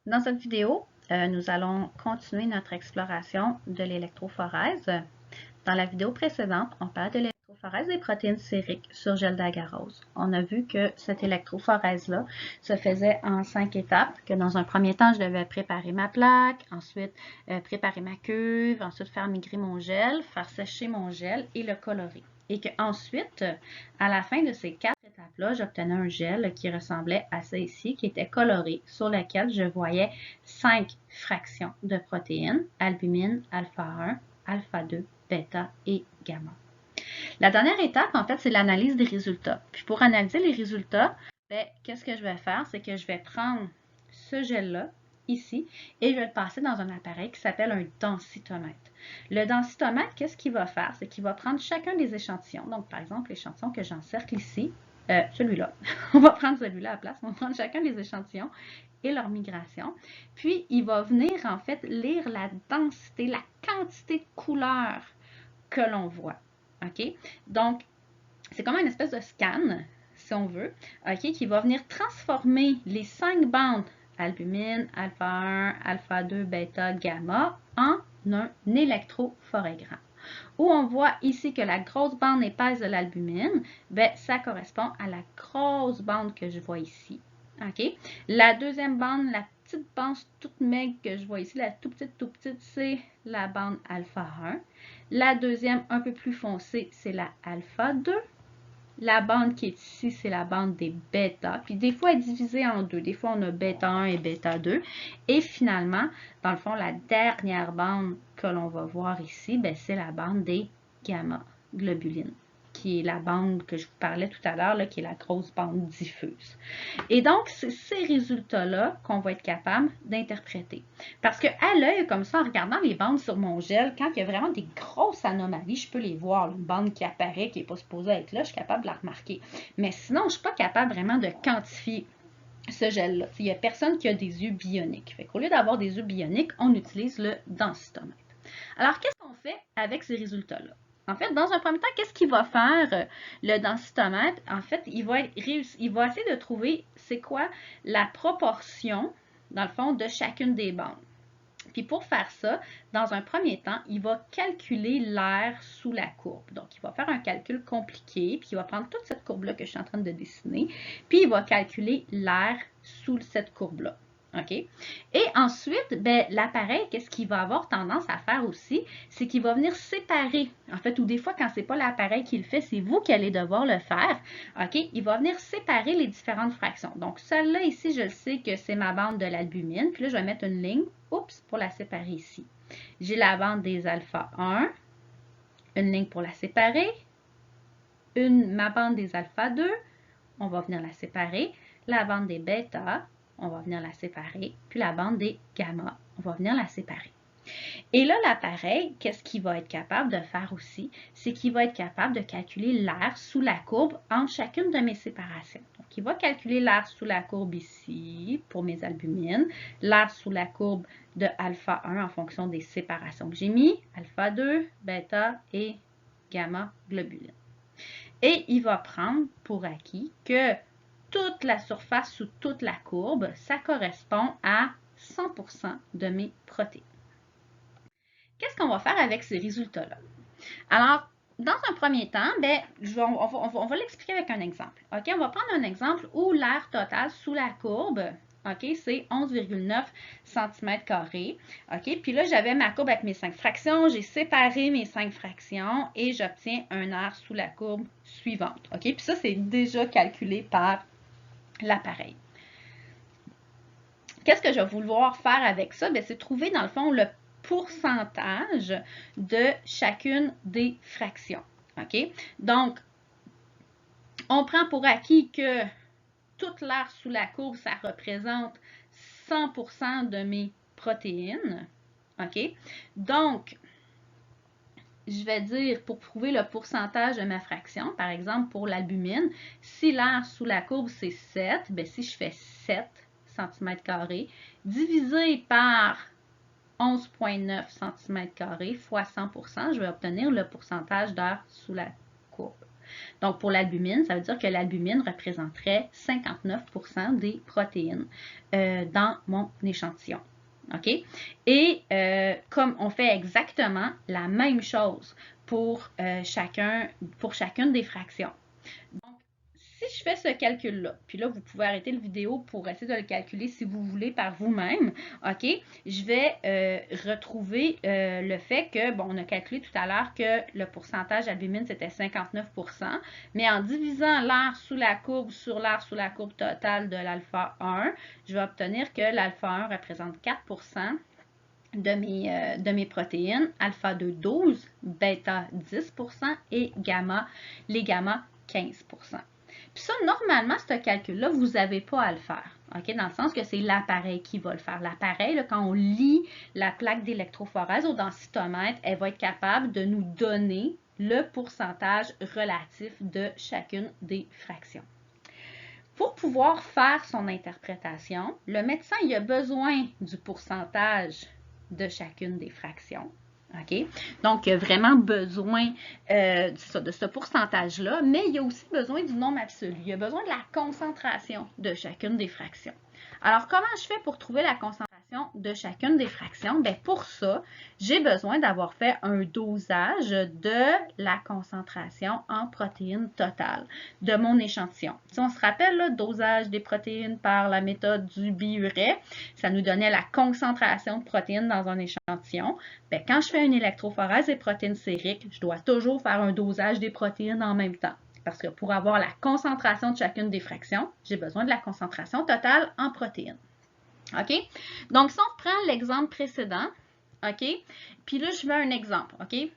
Dans cette vidéo, nous allons continuer notre exploration de l'électrophorèse. Dans la vidéo précédente, on parlait de l'électrophorèse des protéines sériques sur gel d'agarose. On a vu que cette électrophorèse-là se faisait en 5 étapes, que dans un premier temps, je devais préparer ma plaque, ensuite préparer ma cuve, ensuite faire migrer mon gel, faire sécher mon gel et le colorer. Et qu'ensuite, à la fin de ces 4 étapes-là, j'obtenais un gel qui ressemblait à ça ici, qui était coloré, sur lequel je voyais 5 fractions de protéines, albumine, alpha-1, alpha-2, bêta et gamma. La dernière étape, en fait, c'est l'analyse des résultats. Puis pour analyser les résultats, qu'est-ce que je vais faire? C'est que je vais prendre ce gel-là, ici, et je vais le passer dans un appareil qui s'appelle un densitomètre. Le densitomètre, qu'est-ce qu'il va faire? C'est qu'il va prendre chacun des échantillons. Donc, par exemple, l'échantillon que j'encercle ici, celui-là. On va prendre celui-là à la place. On va prendre chacun des échantillons et leur migration. Puis, il va venir, en fait, lire la densité, la quantité de couleurs que l'on voit. OK? Donc, c'est comme une espèce de scan, si on veut, OK, qui va venir transformer les 5 bandes albumine, alpha-1, alpha-2, bêta, gamma en un électrophorégramme. Où on voit ici que la grosse bande épaisse de l'albumine, ça correspond à la grosse bande que je vois ici. OK? La deuxième bande, la petite bande toute maigre que je vois ici, la tout petite, c'est la bande alpha 1. La deuxième, un peu plus foncée, c'est la alpha 2. La bande qui est ici, c'est la bande des bêta. Puis des fois, elle est divisée en deux. Des fois, on a bêta 1 et bêta 2. Et finalement, dans le fond, la dernière bande que l'on va voir ici, c'est la bande des gamma globulines, qui est la bande que je vous parlais tout à l'heure, qui est la grosse bande diffuse. Et donc, c'est ces résultats-là qu'on va être capable d'interpréter. Parce qu'à l'œil, comme ça, en regardant les bandes sur mon gel, quand il y a vraiment des grosses anomalies, je peux les voir. Une bande qui apparaît, qui n'est pas supposée être là, je suis capable de la remarquer. Mais sinon, je ne suis pas capable vraiment de quantifier ce gel-là. Il n'y a personne qui a des yeux bioniques. Fait qu'au lieu d'avoir des yeux bioniques, on utilise le densitomètre. Alors, qu'est-ce qu'on fait avec ces résultats-là? En fait, dans un premier temps, qu'est-ce qu'il va faire le densitomètre? En fait, il va essayer de trouver c'est quoi la proportion, dans le fond, de chacune des bandes. Puis pour faire ça, dans un premier temps, il va calculer l'air sous la courbe. Donc, il va faire un calcul compliqué, puis il va prendre toute cette courbe-là que je suis en train de dessiner, puis il va calculer l'air sous cette courbe-là. OK? Et ensuite, l'appareil, qu'est-ce qu'il va avoir tendance à faire aussi? C'est qu'il va venir séparer. En fait, ou des fois, quand ce n'est pas l'appareil qui le fait, c'est vous qui allez devoir le faire. OK? Il va venir séparer les différentes fractions. Donc, celle-là ici, je sais que c'est ma bande de l'albumine. Puis là, je vais mettre une ligne, pour la séparer ici. J'ai la bande des alpha 1, une ligne pour la séparer, ma bande des alpha 2, on va venir la séparer, la bande des bêta, on va venir la séparer, puis la bande des gamma, on va venir la séparer. Et là, l'appareil, qu'est-ce qu'il va être capable de faire aussi? C'est qu'il va être capable de calculer l'air sous la courbe entre chacune de mes séparations. Donc, il va calculer l'air sous la courbe ici pour mes albumines, l'air sous la courbe de alpha 1 en fonction des séparations que j'ai mis, alpha 2, bêta et gamma globulines. Et il va prendre pour acquis que toute la surface sous toute la courbe, ça correspond à 100% de mes protéines. Qu'est-ce qu'on va faire avec ces résultats-là? Alors, dans un premier temps, on va l'expliquer avec un exemple. OK? On va prendre un exemple où l'air total sous la courbe, OK, c'est 11,9 cm². OK? Puis là, j'avais ma courbe avec mes 5 fractions. J'ai séparé mes 5 fractions et j'obtiens un air sous la courbe suivante. OK? Puis ça, c'est déjà calculé par l'appareil. Qu'est-ce que je vais vouloir faire avec ça? C'est trouver, dans le fond, le pourcentage de chacune des fractions. OK? Donc, on prend pour acquis que toute l'air sous la courbe, ça représente 100% de mes protéines. OK? Donc, je vais dire, pour prouver le pourcentage de ma fraction, par exemple, pour l'albumine, si l'air sous la courbe, c'est 7, si je fais 7 cm², divisé par 11,9 cm² fois 100%, je vais obtenir le pourcentage d'air sous la courbe. Donc, pour l'albumine, ça veut dire que l'albumine représenterait 59% des protéines dans mon échantillon. OK? Et comme on fait exactement la même chose pour chacune des fractions. Donc, si je fais ce calcul-là, puis là, vous pouvez arrêter la vidéo pour essayer de le calculer si vous voulez par vous-même, OK? Je vais retrouver le fait que, bon, on a calculé tout à l'heure que le pourcentage d'albumine, c'était 59%, mais en divisant l'aire sous la courbe sur l'aire sous la courbe totale de l'alpha 1, je vais obtenir que l'alpha 1 représente 4% de mes protéines, alpha 2, 12, bêta 10% et gamma, les gamma 15%. Puis ça, normalement, ce calcul-là, vous n'avez pas à le faire, OK? Dans le sens que c'est l'appareil qui va le faire. L'appareil, quand on lit la plaque d'électrophorèse au densitomètre, elle va être capable de nous donner le pourcentage relatif de chacune des fractions. Pour pouvoir faire son interprétation, le médecin il a besoin du pourcentage de chacune des fractions. OK? Donc, il a vraiment besoin de ce pourcentage-là, mais il a aussi besoin du nombre absolu. Il a besoin de la concentration de chacune des fractions. Alors, comment je fais pour trouver la concentration de chacune des fractions? Bien, pour ça, j'ai besoin d'avoir fait un dosage de la concentration en protéines totales de mon échantillon. Si on se rappelle, le dosage des protéines par la méthode du biuret, ça nous donnait la concentration de protéines dans un échantillon. Bien, quand je fais une électrophorèse des protéines sériques, je dois toujours faire un dosage des protéines en même temps. Parce que pour avoir la concentration de chacune des fractions, j'ai besoin de la concentration totale en protéines. OK? Donc, si on prend l'exemple précédent, OK? Puis là, je veux un exemple, OK?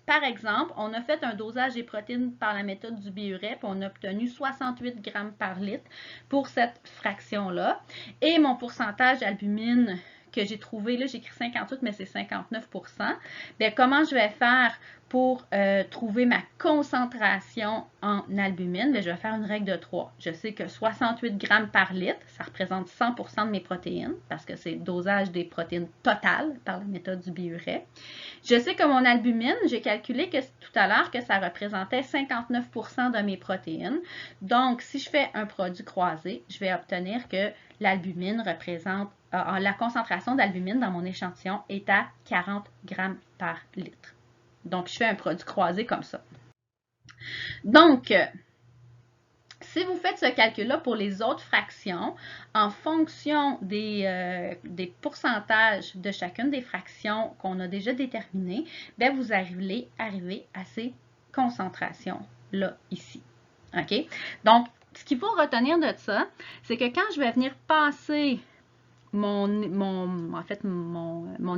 Par exemple, on a fait un dosage des protéines par la méthode du biuret, puis on a obtenu 68 grammes par litre pour cette fraction-là. Et mon pourcentage d'albumine que j'ai trouvé, là, j'ai écrit 58, mais c'est 59%. Bien, comment je vais faire pour trouver ma concentration en albumine? Bien, je vais faire une règle de 3. Je sais que 68 grammes par litre, ça représente 100% de mes protéines, parce que c'est le dosage des protéines totales par la méthode du biuret. Je sais que mon albumine, j'ai calculé que tout à l'heure que ça représentait 59% de mes protéines. Donc, si je fais un produit croisé, je vais obtenir que l'albumine représente, la concentration d'albumine dans mon échantillon est à 40 grammes par litre. Donc, je fais un produit croisé comme ça. Donc, si vous faites ce calcul-là pour les autres fractions, en fonction des pourcentages de chacune des fractions qu'on a déjà déterminées, bien, vous arrivez à ces concentrations-là ici. OK? Donc, ce qu'il faut retenir de ça, c'est que quand je vais venir passer mon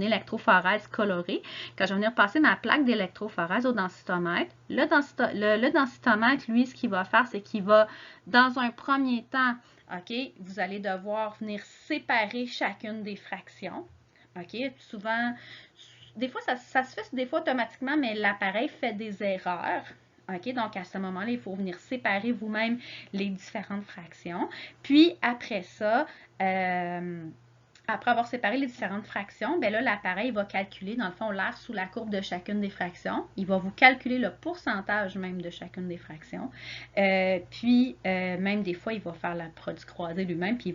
électrophorèse colorée, quand je vais venir passer ma plaque d'électrophorèse au densitomètre, le densitomètre, lui, ce qu'il va faire, c'est qu'il va, dans un premier temps, OK, vous allez devoir venir séparer chacune des fractions. OK, souvent, des fois, ça se fait des fois automatiquement, mais l'appareil fait des erreurs. OK, donc à ce moment-là, il faut venir séparer vous-même les différentes fractions. Puis après ça, après avoir séparé les différentes fractions, bien là, l'appareil va calculer, dans le fond, l'aire sous la courbe de chacune des fractions. Il va vous calculer le pourcentage même de chacune des fractions. Puis, même des fois, il va faire le produit croisé lui-même, puis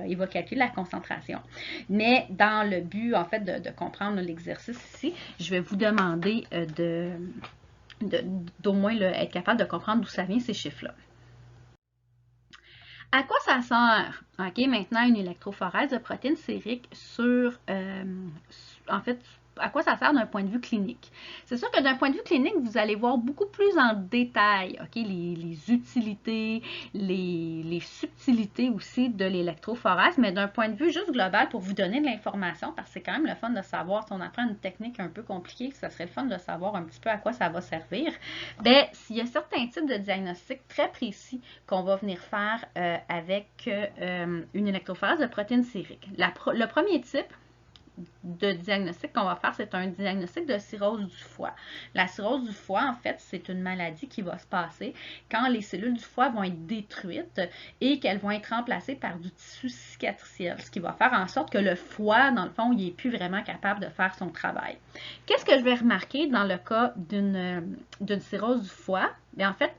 il va calculer la concentration. Mais dans le but, en fait, de comprendre l'exercice ici, je vais vous demander d'au moins être capable de comprendre d'où ça vient, ces chiffres-là. À quoi ça sert? OK, maintenant, une électrophorèse de protéines sériques en fait, à quoi ça sert d'un point de vue clinique? C'est sûr que d'un point de vue clinique, vous allez voir beaucoup plus en détail, OK, les utilités, les subtilités aussi de l'électrophorèse, mais d'un point de vue juste global pour vous donner de l'information, parce que c'est quand même le fun de savoir, si on apprend une technique un peu compliquée, ça serait le fun de savoir un petit peu à quoi ça va servir. Bien, s'il y a certains types de diagnostics très précis qu'on va venir faire avec une électrophorèse de protéines sériques. Le premier type, de diagnostic qu'on va faire, c'est un diagnostic de cirrhose du foie. La cirrhose du foie, en fait, c'est une maladie qui va se passer quand les cellules du foie vont être détruites et qu'elles vont être remplacées par du tissu cicatriciel, ce qui va faire en sorte que le foie, dans le fond, il n'est plus vraiment capable de faire son travail. Qu'est-ce que je vais remarquer dans le cas d'une cirrhose du foie? Bien, en fait,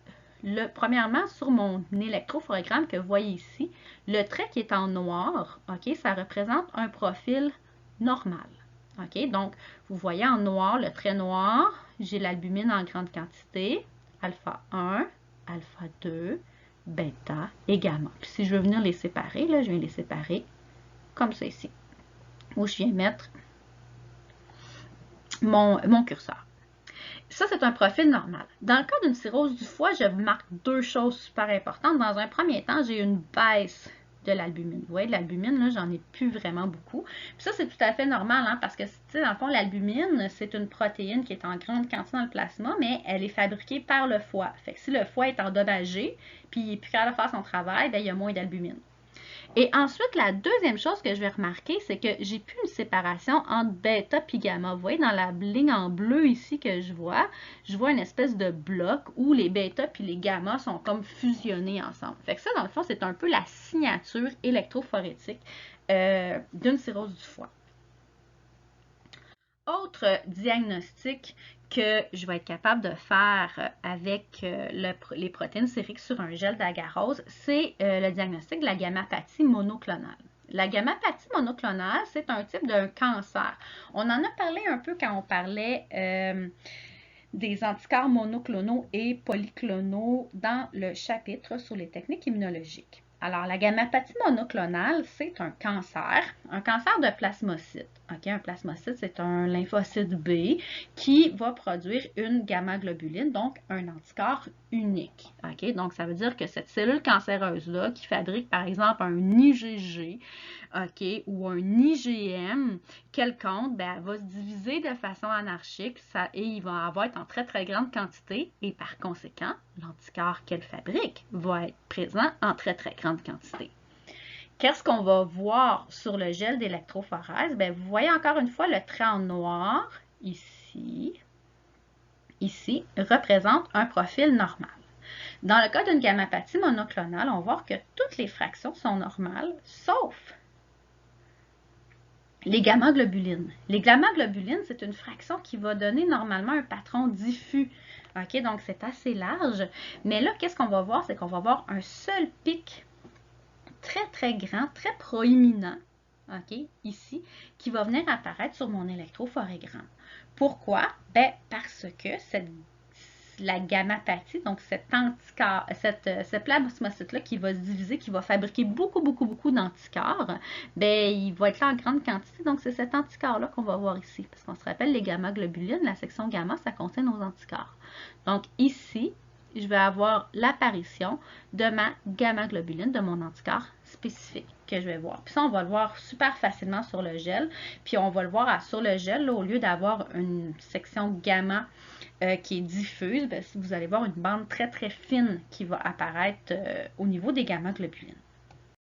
premièrement, sur mon électrophorégramme que vous voyez ici, le trait qui est en noir, ok, ça représente un profil normal. Ok, donc, vous voyez en noir, le trait noir, j'ai l'albumine en grande quantité, alpha 1, alpha 2, bêta et gamma. Puis si je veux venir les séparer, là, je viens les séparer comme ça ici, où je viens mettre mon curseur. Ça, c'est un profil normal. Dans le cas d'une cirrhose du foie, je marque deux choses super importantes. Dans un premier temps, j'ai une baisse de l'albumine. Vous voyez, de l'albumine, là, j'en ai plus vraiment beaucoup. Puis ça, c'est tout à fait normal, hein, parce que, tu sais, dans le fond, l'albumine, c'est une protéine qui est en grande quantité dans le plasma, mais elle est fabriquée par le foie. Fait que si le foie est endommagé, puis il n'est plus capable de faire son travail, bien, il y a moins d'albumine. Et ensuite, la deuxième chose que je vais remarquer, c'est que j'ai plus une séparation entre bêta et gamma. Vous voyez, dans la ligne en bleu ici que je vois une espèce de bloc où les bêta et les gamma sont comme fusionnés ensemble. Fait que ça, dans le fond, c'est un peu la signature électrophorétique d'une cirrhose du foie. Autre diagnostic que je vais être capable de faire avec les protéines sériques sur un gel d'agarose, c'est le diagnostic de la gammapathie monoclonale. La gammapathie monoclonale, c'est un type de cancer. On en a parlé un peu quand on parlait des anticorps monoclonaux et polyclonaux dans le chapitre sur les techniques immunologiques. Alors, la gammapathie monoclonale, c'est un cancer de plasmocyte. Okay? Un plasmocyte, c'est un lymphocyte B qui va produire une gamma-globuline, donc un anticorps unique. Okay? Donc, ça veut dire que cette cellule cancéreuse-là, qui fabrique par exemple un IgG, okay, ou un IgM quelconque, ben, elle va se diviser de façon anarchique et il va avoir être en très très grande quantité et par conséquent, l'anticorps qu'elle fabrique va être présent en très très grande quantité. Qu'est-ce qu'on va voir sur le gel d'électrophorèse? Ben, vous voyez encore une fois le trait en noir ici représente un profil normal. Dans le cas d'une gammapathie monoclonale, on va voir que toutes les fractions sont normales, sauf les gamma-globulines. Les gamma-globulines, c'est une fraction qui va donner normalement un patron diffus. OK, donc c'est assez large. Mais là, qu'est-ce qu'on va voir? C'est qu'on va voir un seul pic très, très grand, très proéminent, OK, ici, qui va venir apparaître sur mon électrophorégramme. Pourquoi? Ben, parce que la gammapathie, donc ce plasmocyte-là qui va se diviser, qui va fabriquer beaucoup, beaucoup, beaucoup d'anticorps, ben, il va être là en grande quantité. Donc, c'est cet anticorps-là qu'on va voir ici. Parce qu'on se rappelle, les gamma-globulines, la section gamma, ça contient nos anticorps. Donc, ici, je vais avoir l'apparition de ma gamma-globuline, de mon anticorps spécifique que je vais voir. Puis ça, on va le voir super facilement sur le gel. Puis on va le voir sur le gel, là, au lieu d'avoir une section gamma qui est diffuse, bien, vous allez voir une bande très très fine qui va apparaître au niveau des gamma-globulines.